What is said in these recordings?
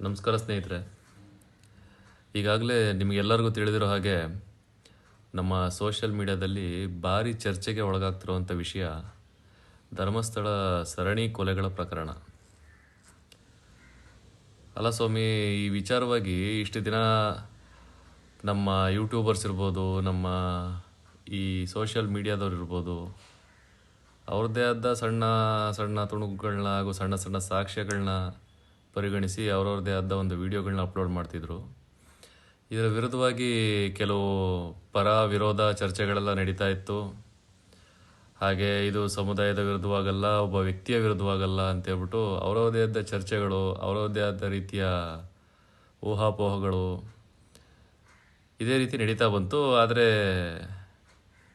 ನಮಸ್ಕಾರ ಸ್ನೇಹಿತರೆ. ಈಗಾಗಲೇ ನಿಮಗೆಲ್ಲರಿಗೂ ತಿಳಿದಿರೋ ಹಾಗೆ ನಮ್ಮ ಸೋಷಿಯಲ್ ಮೀಡಿಯಾದಲ್ಲಿ ಭಾರಿ ಚರ್ಚೆಗೆ ಒಳಗಾಗ್ತಿರುವಂಥ ವಿಷಯ ಧರ್ಮಸ್ಥಳ ಸರಣಿ ಕೊಲೆಗಳ ಪ್ರಕರಣ. ಅಲ್ಲ ಸ್ವಾಮಿ, ಈ ವಿಚಾರವಾಗಿ ಇಷ್ಟು ದಿನ ನಮ್ಮ ಯೂಟ್ಯೂಬರ್ಸ್ ಇರ್ಬೋದು, ನಮ್ಮ ಈ ಸೋಷಿಯಲ್ ಮೀಡಿಯಾದವ್ರು ಇರ್ಬೋದು, ಅವ್ರದ್ದೇ ಆದ ಸಣ್ಣ ಸಣ್ಣ ತುಣುಕುಗಳನ್ನ ಹಾಗೂ ಸಣ್ಣ ಸಣ್ಣ ಸಾಕ್ಷ್ಯಗಳನ್ನ ಪರಿಗಣಿಸಿ ಅವ್ರವ್ರದ್ದೇ ಆದ ಒಂದು ವಿಡಿಯೋಗಳನ್ನ ಅಪ್ಲೋಡ್ ಮಾಡ್ತಿದ್ರು. ಇದರ ವಿರುದ್ಧವಾಗಿ ಕೆಲವು ಪರ ವಿರೋಧ ಚರ್ಚೆಗಳೆಲ್ಲ ನಡೀತಾ ಇತ್ತು. ಹಾಗೆ ಇದು ಸಮುದಾಯದ ವಿರುದ್ಧವಾಗಲ್ಲ, ಒಬ್ಬ ವ್ಯಕ್ತಿಯ ವಿರುದ್ಧವಾಗಲ್ಲ ಅಂತೇಳ್ಬಿಟ್ಟು ಅವರವರದೇ ಆದ ಚರ್ಚೆಗಳು, ಅವರವರದೇ ಆದ ರೀತಿಯ ಊಹಾಪೋಹಗಳು ಇದೇ ರೀತಿ ನಡೀತಾ ಬಂತು. ಆದರೆ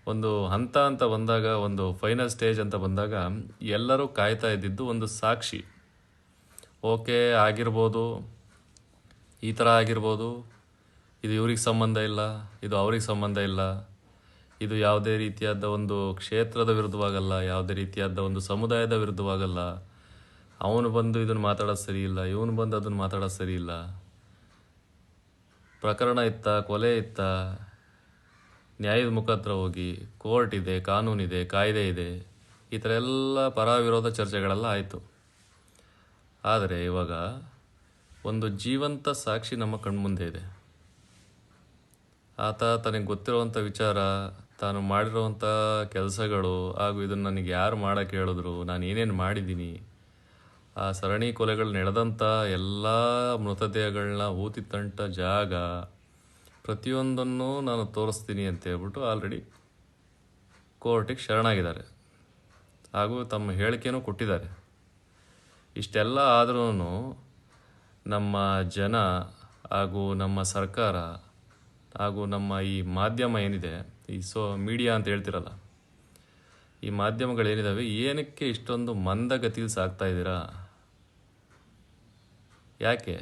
ಒಂದು ಹಂತ ಅಂತ ಬಂದಾಗ, ಒಂದು ಫೈನಲ್ ಸ್ಟೇಜ್ ಅಂತ ಬಂದಾಗ ಎಲ್ಲರೂ ಕಾಯ್ತಾ ಇದ್ದಿದ್ದು ಒಂದು ಸಾಕ್ಷಿ. ಓಕೆ, ಆಗಿರ್ಬೋದು, ಈ ಥರ ಆಗಿರ್ಬೋದು, ಇದು ಇವ್ರಿಗೆ ಸಂಬಂಧ ಇಲ್ಲ, ಇದು ಅವ್ರಿಗೆ ಸಂಬಂಧ ಇಲ್ಲ, ಇದು ಯಾವುದೇ ರೀತಿಯಾದ ಒಂದು ಕ್ಷೇತ್ರದ ವಿರುದ್ಧವಾಗಲ್ಲ, ಯಾವುದೇ ರೀತಿಯಾದ ಒಂದು ಸಮುದಾಯದ ವಿರುದ್ಧವಾಗಲ್ಲ, ಅವನು ಬಂದು ಇದನ್ನು ಮಾತಾಡೋದು ಸರಿ ಇಲ್ಲ, ಇವನು ಬಂದು ಅದನ್ನು ಮಾತಾಡೋದು ಸರಿ ಇಲ್ಲ, ಪ್ರಕರಣ ಇತ್ತ, ಕೊಲೆ ಇತ್ತ, ನ್ಯಾಯದ ಮುಖಾಂತರ ಹೋಗಿ, ಕೋರ್ಟ್ ಇದೆ, ಕಾನೂನಿದೆ, ಕಾಯ್ದೆ ಇದೆ, ಈ ಥರ ಎಲ್ಲ ಪರ ವಿರೋಧ ಚರ್ಚೆಗಳೆಲ್ಲ ಆಯಿತು. ಆದರೆ ಇವಾಗ ಒಂದು ಜೀವಂತ ಸಾಕ್ಷಿ ನಮ್ಮ ಕಣ್ಮುಂದೆ ಇದೆ. ಆತ ತನಗೆ ಗೊತ್ತಿರುವಂಥ ವಿಚಾರ, ತಾನು ಮಾಡಿರುವಂಥ ಕೆಲಸಗಳು, ಹಾಗೂ ಇದನ್ನು ನನಗೆ ಯಾರು ಮಾಡೋಕ್ಕೆ ಹೇಳಿದ್ರು, ನಾನು ಏನೇನು ಮಾಡಿದ್ದೀನಿ, ಆ ಸರಣಿ ಕೊಲೆಗಳು ನಡೆದಂಥ ಎಲ್ಲ ಮೃತದೇಹಗಳನ್ನ ಊತಿತ್ತಂಟ ಜಾಗ ಪ್ರತಿಯೊಂದನ್ನು ನಾನು ತೋರಿಸ್ತೀನಿ ಅಂತ ಹೇಳ್ಬಿಟ್ಟು ಆಲ್ರೆಡಿ ಕೋರ್ಟಿಗೆ ಶರಣಾಗಿದ್ದಾರೆ, ಹಾಗೂ ತಮ್ಮ ಹೇಳಿಕೆನೂ ಕೊಟ್ಟಿದ್ದಾರೆ. ಇಷ್ಟೆಲ್ಲ ಆದ್ರೂ ನಮ್ಮ ಜನ ಹಾಗೂ ನಮ್ಮ ಸರ್ಕಾರ ಹಾಗೂ ನಮ್ಮ ಈ ಮಾಧ್ಯಮ ಏನಿದೆ, ಈ ಮೀಡಿಯಾ ಅಂತ ಹೇಳ್ತಿರಲ್ಲ, ಈ ಮಾಧ್ಯಮಗಳೇನಿದ್ದಾವೆ, ಏನಕ್ಕೆ ಇಷ್ಟೊಂದು ಮಂದಗತಿಯಲ್ಲಿ ಸಾಗ್ತಾ ಇದ್ದೀರಾ? ಯಾಕೆ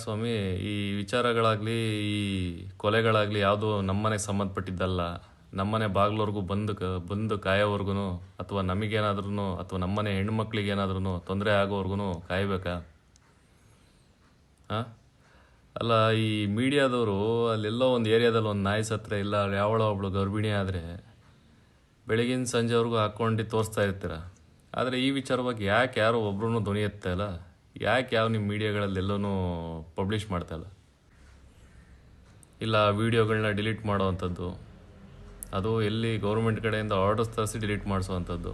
ಸ್ವಾಮಿ? ಈ ವಿಚಾರಗಳಾಗಲಿ, ಈ ಕೊಲೆಗಳಾಗಲಿ ಯಾವುದೂ ನಮ್ಮನೆಗೆ ಸಂಬಂಧಪಟ್ಟಿದ್ದಲ್ಲ. ನಮ್ಮನೆ ಬಾಗಿಲವರೆಗೂ ಬಂದು ಕಾಯೋವರೆಗೂ, ಅಥವಾ ನಮಗೇನಾದ್ರೂ, ಅಥವಾ ನಮ್ಮನೆ ಹೆಣ್ಮಕ್ಳಿಗೇನಾದ್ರೂ ತೊಂದರೆ ಆಗೋವರೆಗೂ ಕಾಯಬೇಕಾ? ಅಲ್ಲ, ಈ ಮೀಡಿಯಾದವರು ಅಲ್ಲೆಲ್ಲೋ ಒಂದು ಏರಿಯಾದಲ್ಲಿ ಒಂದು ನಾಯಿ ಸತ್ತರೆ, ಇಲ್ಲ ಯಾವಳೋ ಒಬ್ಳು ಗರ್ಭಿಣಿ ಆದರೆ ಬೆಳಗಿನ ಸಂಜೆವರೆಗೂ ಹಾಕ್ಕೊಂಡು ತೋರಿಸ್ತಾ ಇರ್ತೀರ. ಆದರೆ ಈ ವಿಚಾರವಾಗಿ ಯಾಕೆ ಯಾರು ಒಬ್ರು ಧ್ವನಿ ಎತ್ತಾ ಇಲ್ಲ? ಯಾಕೆ ಯಾವ ನಿಮ್ಮ ಮೀಡಿಯಾಗಳಲ್ಲೆಲ್ಲೂ ಪಬ್ಲಿಷ್ ಮಾಡ್ತಾ ಇಲ್ಲ? ಇಲ್ಲ ವಿಡಿಯೋಗಳನ್ನ ಡಿಲೀಟ್ ಮಾಡೋವಂಥದ್ದು, ಅದು ಎಲ್ಲಿ ಗೌರ್ಮೆಂಟ್ ಕಡೆಯಿಂದ ಆರ್ಡರ್ಸ್ ತರಿಸಿ ಡಿಲೀಟ್ ಮಾಡಿಸೋವಂಥದ್ದು.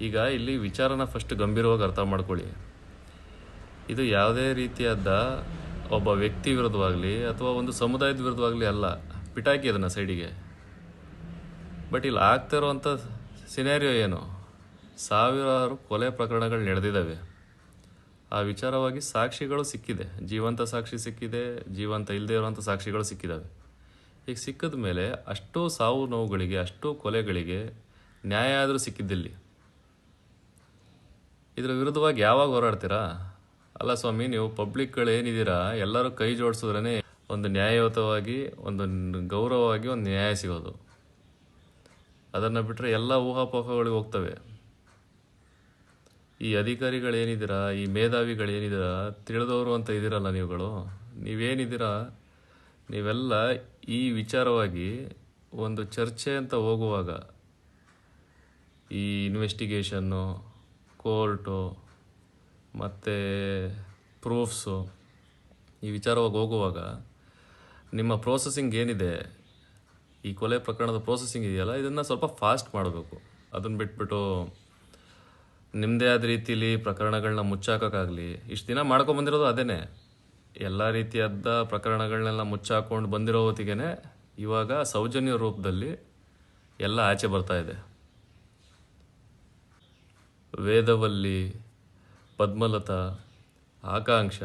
ಈಗ ಇಲ್ಲಿ ವಿಚಾರನ ಫಸ್ಟ್ ಗಂಭೀರವಾಗಿ ಅರ್ಥ ಮಾಡ್ಕೊಳ್ಳಿ. ಇದು ಯಾವುದೇ ರೀತಿಯಾದ ಒಬ್ಬ ವ್ಯಕ್ತಿ ವಿರುದ್ಧವಾಗಲಿ ಅಥವಾ ಒಂದು ಸಮುದಾಯದ ವಿರುದ್ಧವಾಗಲಿ ಅಲ್ಲ. ಪಿಟಾಕಿ ಅದನ್ನು ಸೈಡಿಗೆ. ಬಟ್ ಇಲ್ಲಿ ಆಗ್ತಾ ಇರೋವಂಥ ಸಿನಾರಿಯೋ ಏನು? ಸಾವಿರಾರು ಕೊಲೆ ಪ್ರಕರಣಗಳು ನಡೆದಿದ್ದಾವೆ. ಆ ವಿಚಾರವಾಗಿ ಸಾಕ್ಷಿಗಳು ಸಿಕ್ಕಿದೆ, ಜೀವಂತ ಸಾಕ್ಷಿ ಸಿಕ್ಕಿದೆ, ಜೀವಂತ ಇಲ್ಲದೆ ಇರುವಂಥ ಸಾಕ್ಷಿಗಳು ಸಿಕ್ಕಿದ್ದಾವೆ. ಈಗ ಸಿಕ್ಕಿದ ಮೇಲೆ ಅಷ್ಟೋ ಸಾವು ನೋವುಗಳಿಗೆ, ಅಷ್ಟೋ ಕೊಲೆಗಳಿಗೆ ನ್ಯಾಯ ಆದರೂ ಸಿಕ್ಕಿದ್ದಿಲ್ಲಿ. ಇದರ ವಿರುದ್ಧವಾಗಿ ಯಾವಾಗ ಹೋರಾಡ್ತೀರಾ? ಅಲ್ಲ ಸ್ವಾಮಿ, ನೀವು ಪಬ್ಲಿಕ್ಗಳೇನಿದ್ದೀರಾ, ಎಲ್ಲರೂ ಕೈ ಜೋಡಿಸಿದ್ರೇ ಒಂದು ನ್ಯಾಯಯುತವಾಗಿ, ಒಂದು ಗೌರವವಾಗಿ ಒಂದು ನ್ಯಾಯ ಸಿಗೋದು. ಅದನ್ನು ಬಿಟ್ಟರೆ ಎಲ್ಲ ಊಹಾಪೋಹಗಳಿಗೆ ಹೋಗ್ತವೆ. ಈ ಅಧಿಕಾರಿಗಳೇನಿದ್ದೀರಾ, ಈ ಮೇಧಾವಿಗಳೇನಿದ್ದೀರಾ, ತಿಳಿದವರು ಅಂತ ಇದ್ದೀರಲ್ಲ ನೀವೇನಿದ್ದೀರಾ, ನೀವೆಲ್ಲ ಈ ವಿಚಾರವಾಗಿ ಒಂದು ಚರ್ಚೆ ಅಂತ ಹೋಗುವಾಗ, ಈ ಇನ್ವೆಸ್ಟಿಗೇಷನ್ನು, ಕೋರ್ಟು ಮತ್ತು ಪ್ರೂಫ್ಸು, ಈ ವಿಚಾರವಾಗಿ ಹೋಗುವಾಗ ನಿಮ್ಮ ಪ್ರೋಸೆಸಿಂಗ್ ಏನಿದೆ, ಈ ಕೊಲೆ ಪ್ರಕರಣದ ಪ್ರೋಸೆಸಿಂಗ್ ಇದೆಯಲ್ಲ, ಇದನ್ನು ಸ್ವಲ್ಪ ಫಾಸ್ಟ್ ಮಾಡಬೇಕು. ಅದನ್ನು ಬಿಟ್ಬಿಟ್ಟು ನಿಮ್ಮದೇ ಆದ ರೀತಿಯಲ್ಲಿ ಪ್ರಕರಣಗಳನ್ನ ಮುಚ್ಚಾಕೋಕ್ಕಾಗಲಿ, ಇಷ್ಟು ದಿನ ಮಾಡ್ಕೊಂಬಂದಿರೋದು ಅದೇನೆ. ಎಲ್ಲ ರೀತಿಯಾದ ಪ್ರಕರಣಗಳನ್ನೆಲ್ಲ ಮುಚ್ಚಾಕೊಂಡು ಬಂದಿರೋ ಹೊತ್ತಿಗೆ ಇವಾಗ ಸೌಜನ್ಯ ರೂಪದಲ್ಲಿ ಎಲ್ಲ ಆಚೆ ಬರ್ತಾ ಇದೆ. ವೇದವಲ್ಲಿ, ಪದ್ಮಲತಾ, ಆಕಾಂಕ್ಷ,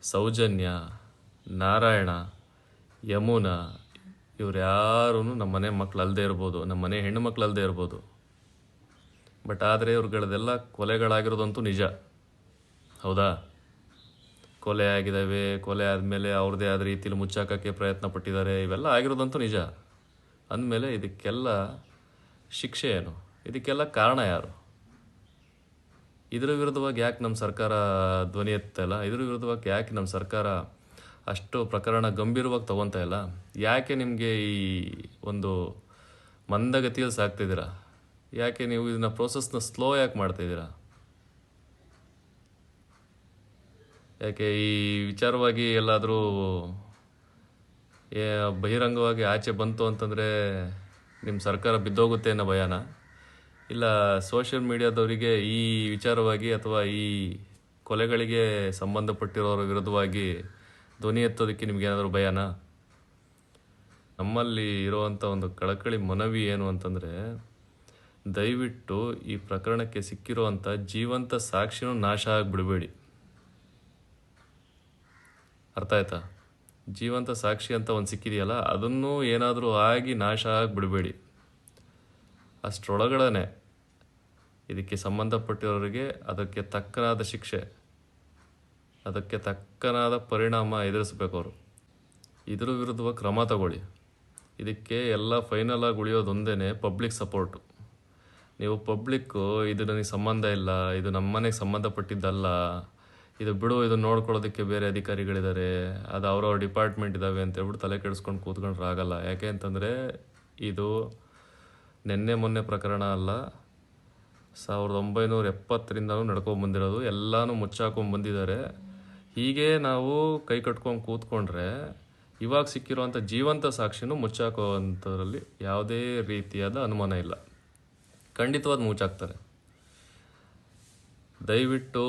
ಸೌಜನ್ಯ, ನಾರಾಯಣ, ಯಮುನಾ, ಇವ್ರು ಯಾರೂ ನಮ್ಮ ಮನೆ ಮಕ್ಕಳು ಅಲ್ಲದೆ ಇರ್ಬೋದು, ನಮ್ಮ ಮನೆ ಹೆಣ್ಣು ಮಕ್ಕಳು ಅಲ್ಲದೆ ಇರ್ಬೋದು. ಬಟ್ ಆದರೆ ಇವ್ರುಗಳದೆಲ್ಲ ಕೊಲೆಗಳಾಗಿರೋದಂತೂ ನಿಜ. ಹೌದಾ? ಕೊಲೆ ಆಗಿದ್ದಾವೆ. ಕೊಲೆ ಆದಮೇಲೆ ಅವ್ರದ್ದೇ ಆದ ರೀತಿಯಲ್ಲಿ ಮುಚ್ಚಾಕೋಕ್ಕೆ ಪ್ರಯತ್ನ ಪಟ್ಟಿದ್ದಾರೆ. ಇವೆಲ್ಲ ಆಗಿರೋದಂತೂ ನಿಜ. ಅಂದಮೇಲೆ ಇದಕ್ಕೆಲ್ಲ ಶಿಕ್ಷೆ ಏನು? ಇದಕ್ಕೆಲ್ಲ ಕಾರಣ ಯಾರು? ಇದ್ರ ವಿರುದ್ಧವಾಗಿ ಯಾಕೆ ನಮ್ಮ ಸರ್ಕಾರ ಧ್ವನಿ ಎತ್ತಲ್ಲ? ಇದ್ರ ವಿರುದ್ಧವಾಗಿ ಯಾಕೆ ನಮ್ಮ ಸರ್ಕಾರ ಅಷ್ಟು ಪ್ರಕರಣ ಗಂಭೀರವಾಗಿ ತೊಗೊತಾ ಇಲ್ಲ? ಯಾಕೆ ನಿಮಗೆ ಈ ಒಂದು ಮಂದಗತಿಯಲ್ಲಿ ಸಾಕ್ತಿದ್ದೀರಾ? ಯಾಕೆ ನೀವು ಇದನ್ನ ಪ್ರೋಸೆಸ್ನ ಸ್ಲೋ ಯಾಕೆ ಮಾಡ್ತಾಯಿದ್ದೀರಾ? ಯಾಕೆ ಈ ವಿಚಾರವಾಗಿ ಎಲ್ಲಾದರೂ ಬಹಿರಂಗವಾಗಿ ಆಚೆ ಬಂತು ಅಂತಂದರೆ ನಿಮ್ಮ ಸರ್ಕಾರ ಬಿದ್ದೋಗುತ್ತೆ ಅನ್ನೋ ಭಯನ? ಇಲ್ಲ ಸೋಷಿಯಲ್ ಮೀಡಿಯಾದವರಿಗೆ ಈ ವಿಚಾರವಾಗಿ ಅಥವಾ ಈ ಕೊಲೆಗಳಿಗೆ ಸಂಬಂಧಪಟ್ಟಿರೋರ ವಿರುದ್ಧವಾಗಿ ಧ್ವನಿ ಎತ್ತೋದಕ್ಕೆ ನಿಮಗೇನಾದರೂ ಭಯನಾ? ನಮ್ಮಲ್ಲಿ ಇರುವಂಥ ಒಂದು ಕಳಕಳಿ ಮನವಿ ಏನು ಅಂತಂದರೆ, ದಯವಿಟ್ಟು ಈ ಪ್ರಕರಣಕ್ಕೆ ಸಿಕ್ಕಿರುವಂಥ ಜೀವಂತ ಸಾಕ್ಷಿನೂ ನಾಶ ಆಗಿಬಿಡಬೇಡಿ. ಅರ್ಥ ಆಯ್ತಾ? ಜೀವಂತ ಸಾಕ್ಷಿ ಅಂತ ಒಂದು ಸಿಕ್ಕಿದೆಯಲ್ಲ, ಅದನ್ನು ಏನಾದರೂ ಆಗಿ ನಾಶ ಆಗಿಬಿಡಬೇಡಿ. ಅಷ್ಟರೊಳಗಡೆ ಇದಕ್ಕೆ ಸಂಬಂಧಪಟ್ಟಿರೋರಿಗೆ ಅದಕ್ಕೆ ತಕ್ಕನಾದ ಶಿಕ್ಷೆ, ಅದಕ್ಕೆ ತಕ್ಕನಾದ ಪರಿಣಾಮ ಎದುರಿಸ್ಬೇಕು ಅವರು. ಇದ್ರ ವಿರುದ್ಧವಾಗಿ ಕ್ರಮ ತಗೊಳ್ಳಿ. ಇದಕ್ಕೆ ಎಲ್ಲ ಫೈನಲ್ ಆಗಿ ಉಳಿಯೋದೊಂದೇ ಪಬ್ಲಿಕ್ ಸಪೋರ್ಟು. ನೀವು ಪಬ್ಲಿಕ್ಕು ಇದು ನನಗೆ ಸಂಬಂಧ ಇಲ್ಲ, ಇದು ನಮ್ಮ ಮನೆಗೆ ಸಂಬಂಧಪಟ್ಟಿದ್ದಲ್ಲ, ಇದು ಬಿಡು, ಇದು ನೋಡ್ಕೊಳ್ಳೋದಕ್ಕೆ ಬೇರೆ ಅಧಿಕಾರಿಗಳಿದ್ದಾರೆ, ಅದು ಅವ್ರವ್ರ ಡಿಪಾರ್ಟ್ಮೆಂಟ್ ಇದ್ದಾವೆ ಅಂತ ಹೇಳ್ಬಿಟ್ಟು ತಲೆ ಕೆಡಿಸ್ಕೊಂಡು ಕೂತ್ಕೊಂಡ್ರೆ ಆಗಲ್ಲ. ಯಾಕೆ ಅಂತಂದರೆ ಇದು ನಿನ್ನೆ ಮೊನ್ನೆ ಪ್ರಕರಣ ಅಲ್ಲ, 1970ರಿಂದನೂ ನಡ್ಕೊಂಬಂದಿರೋದು. ಎಲ್ಲನೂ ಮುಚ್ಚಾಕೊಂಡು ಬಂದಿದ್ದಾರೆ. ಹೀಗೆ ನಾವು ಕೈ ಕಟ್ಕೊಂಡು ಕೂತ್ಕೊಂಡ್ರೆ ಇವಾಗ ಸಿಕ್ಕಿರುವಂಥ ಜೀವಂತ ಸಾಕ್ಷಿನೂ ಮುಚ್ಚಾಕೋವಂಥದ್ರಲ್ಲಿ ಯಾವುದೇ ರೀತಿಯಾದ ಅನುಮಾನ ಇಲ್ಲ. ಖಂಡಿತವಾದ ಮುಚ್ಚಾಕ್ತಾರೆ. ದಯವಿಟ್ಟು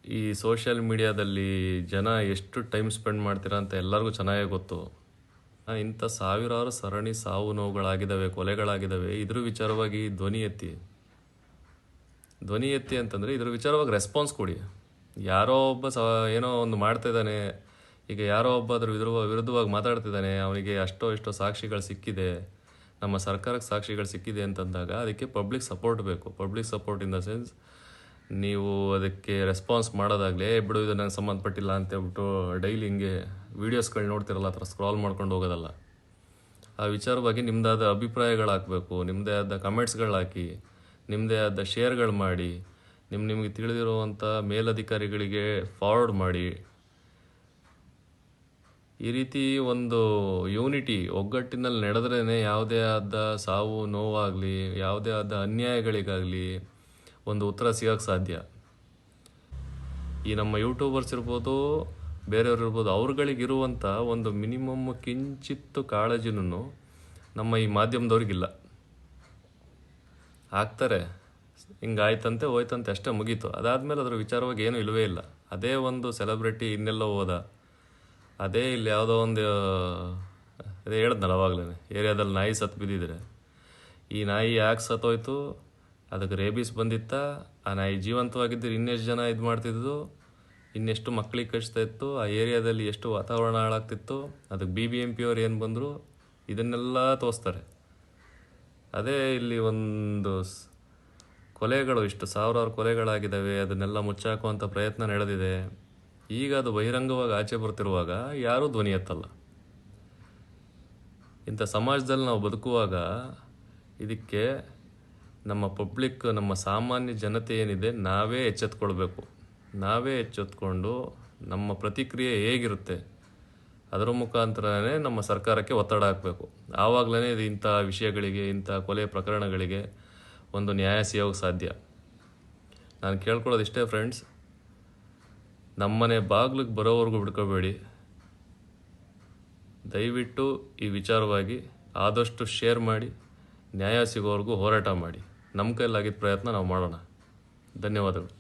ಈ ಸೋಷಿಯಲ್ ಮೀಡಿಯಾದಲ್ಲಿ ಜನ ಎಷ್ಟು ಟೈಮ್ ಸ್ಪೆಂಡ್ ಮಾಡ್ತೀರಾ ಅಂತ ಎಲ್ಲರಿಗೂ ಚೆನ್ನಾಗೇ ಗೊತ್ತು. ಇಂಥ ಸಾವಿರಾರು ಸರಣಿ ಸಾವು ನೋವುಗಳಾಗಿದ್ದಾವೆ, ಕೊಲೆಗಳಾಗಿದ್ದಾವೆ. ಇದ್ರ ವಿಚಾರವಾಗಿ ಧ್ವನಿ ಎತ್ತಿ ಅಂತಂದರೆ ಇದ್ರ ವಿಚಾರವಾಗಿ ರೆಸ್ಪಾನ್ಸ್ ಕೊಡಿ. ಯಾರೋ ಒಬ್ಬ ಏನೋ ಒಂದು ಮಾಡ್ತಿದ್ದಾನೆ, ಈಗ ಯಾರೋ ಒಬ್ಬ ಅದ್ರ ವಿರುದ್ಧವಾಗಿ ಮಾತಾಡ್ತಿದ್ದಾನೆ, ಅವನಿಗೆ ಅಷ್ಟೋ ಇಷ್ಟೋ ಸಾಕ್ಷಿಗಳು ಸಿಕ್ಕಿದೆ, ನಮ್ಮ ಸರ್ಕಾರಕ್ಕೆ ಸಾಕ್ಷಿಗಳು ಸಿಕ್ಕಿದೆ ಅಂತಂದಾಗ ಅದಕ್ಕೆ ಪಬ್ಲಿಕ್ ಸಪೋರ್ಟ್ ಬೇಕು. Public support in the sense ನೀವು ಅದಕ್ಕೆ ರೆಸ್ಪಾನ್ಸ್ ಮಾಡೋದಾಗಲೇ ಬಿಡು ಇದು ನನಗೆ ಸಂಬಂಧಪಟ್ಟಿಲ್ಲ ಅಂತೇಳ್ಬಿಟ್ಟು ಡೈಲಿ ಹಿಂಗೆ ವೀಡಿಯೋಸ್ಗಳು ನೋಡ್ತಿರಲ್ಲ, ಆ ಥರ ಸ್ಕ್ರಾಲ್ ಮಾಡ್ಕೊಂಡು ಹೋಗೋದಲ್ಲ. ಆ ವಿಚಾರವಾಗಿ ನಿಮ್ಮದಾದ ಅಭಿಪ್ರಾಯಗಳು ಹಾಕಬೇಕು, ನಿಮ್ಮದೇ ಆದ ಕಮೆಂಟ್ಸ್ಗಳು ಹಾಕಿ, ನಿಮ್ಮದೇ ಆದ ಶೇರ್ಗಳು ಮಾಡಿ, ನಿಮಗೆ ತಿಳಿದಿರುವಂಥ ಮೇಲಧಿಕಾರಿಗಳಿಗೆ ಫಾರ್ವರ್ಡ್ ಮಾಡಿ. ಈ ರೀತಿ ಒಂದು ಯೂನಿಟಿ, ಒಗ್ಗಟ್ಟಿನಲ್ಲಿ ನಡೆದ್ರೇ ಯಾವುದೇ ಆದ ಸಾವು ನೋವಾಗಲಿ, ಯಾವುದೇ ಆದ ಅನ್ಯಾಯಗಳಿಗಾಗಲಿ ಒಂದು ಉತ್ತರ ಸಿಗೋಕ್ಕೆ ಸಾಧ್ಯ. ಈ ನಮ್ಮ ಯೂಟ್ಯೂಬರ್ಸ್ ಇರ್ಬೋದು, ಬೇರೆಯವ್ರು ಇರ್ಬೋದು, ಅವ್ರುಗಳಿಗಿರುವಂಥ ಒಂದು ಮಿನಿಮಮ್ ಕಿಂಚಿತ್ತು ಕಾಳಜಿನೂ ನಮ್ಮ ಈ ಮಾಧ್ಯಮದವ್ರಿಗಿಲ್ಲ. ಆಗ್ತಾರೆ, ಹಿಂಗಾಯ್ತಂತೆ ಹೋಯ್ತಂತೆ ಅಷ್ಟೇ, ಮುಗೀತು. ಅದಾದಮೇಲೆ ಅದ್ರ ವಿಚಾರವಾಗಿ ಏನೂ ಇಲ್ಲವೇ ಇಲ್ಲ. ಅದೇ ಒಂದು ಸೆಲೆಬ್ರಿಟಿ ಇನ್ನೆಲ್ಲ ಹೋದ, ಅದೇ ಇಲ್ಲಿ ಯಾವುದೋ ಒಂದು ಅದೇ ಹೇಳಿದ್ನಲ್ಲ ಅವಾಗಲೇ, ಏರಿಯಾದಲ್ಲಿ ನಾಯಿ ಸತ್ತು ಬಿದ್ದಿದ್ರೆ, ಈ ನಾಯಿ ಯಾಕೆ ಸತ್ತೋಯ್ತು, ಅದಕ್ಕೆ ರೇಬೀಸ್ ಬಂದಿತ್ತ, ಆ ನಾಯಿ ಜೀವಂತವಾಗಿದ್ದರೆ ಇನ್ನೆಷ್ಟು ಜನ ಇದು ಮಾಡ್ತಿದ್ದು, ಇನ್ನೆಷ್ಟು ಮಕ್ಕಳಿಗೆ ಕಚ್ತಾ ಇತ್ತು, ಆ ಏರಿಯಾದಲ್ಲಿ ಎಷ್ಟು ವಾತಾವರಣ ಹಾಳಾಗ್ತಿತ್ತು, ಅದಕ್ಕೆ BBMP ಅವ್ರು ಏನು ಬಂದರು, ಇದನ್ನೆಲ್ಲ ತೋರಿಸ್ತಾರೆ. ಅದೇ ಇಲ್ಲಿ ಒಂದು ಕೊಲೆಗಳು, ಇಷ್ಟು ಸಾವಿರಾರು ಕೊಲೆಗಳಾಗಿದ್ದಾವೆ, ಅದನ್ನೆಲ್ಲ ಮುಚ್ಚಾಕುವಂಥ ಪ್ರಯತ್ನ ನಡೆದಿದೆ. ಈಗ ಅದು ಬಹಿರಂಗವಾಗಿ ಆಚೆ ಬರ್ತಿರುವಾಗ ಯಾರೂ ಧ್ವನಿ ಎತ್ತಲ್ಲ. ಇಂಥ ಸಮಾಜದಲ್ಲಿ ನಾವು ಬದುಕುವಾಗ ಇದಕ್ಕೆ ನಮ್ಮ ಪಬ್ಲಿಕ್, ನಮ್ಮ ಸಾಮಾನ್ಯ ಜನತೆ ಏನಿದೆ, ನಾವೇ ಎಚ್ಚೆತ್ಕೊಳ್ಬೇಕು. ನಾವೇ ಎಚ್ಚೆತ್ಕೊಂಡು ನಮ್ಮ ಪ್ರತಿಕ್ರಿಯೆ ಹೇಗಿರುತ್ತೆ ಅದರ ಮುಖಾಂತರನೇ ನಮ್ಮ ಸರ್ಕಾರಕ್ಕೆ ಒತ್ತಡ ಹಾಕಬೇಕು. ಆವಾಗಲೇ ಇದು ಇಂಥ ವಿಷಯಗಳಿಗೆ, ಇಂಥ ಕೊಲೆ ಪ್ರಕರಣಗಳಿಗೆ ಒಂದು ನ್ಯಾಯ ಸಿಗೋಕ್ಕೆ ಸಾಧ್ಯ. ನಾನು ಕೇಳ್ಕೊಳ್ಳೋದು ಇಷ್ಟೇ ಫ್ರೆಂಡ್ಸ್, ನಮ್ಮನೆ ಬಾಗಿಲಿಗೆ ಬರೋವರೆಗೂ ಬಿಡ್ಕೋಬೇಡಿ. ದಯವಿಟ್ಟು ಈ ವಿಚಾರವಾಗಿ ಆದಷ್ಟು ಶೇರ್ ಮಾಡಿ, ನ್ಯಾಯ ಸಿಗೋವರೆಗೂ ಹೋರಾಟ ಮಾಡಿ. ನಮ್ಮ ಕೈಲಾಗಿದ್ದ ಪ್ರಯತ್ನ ನಾವು ಮಾಡೋಣ. ಧನ್ಯವಾದಗಳು.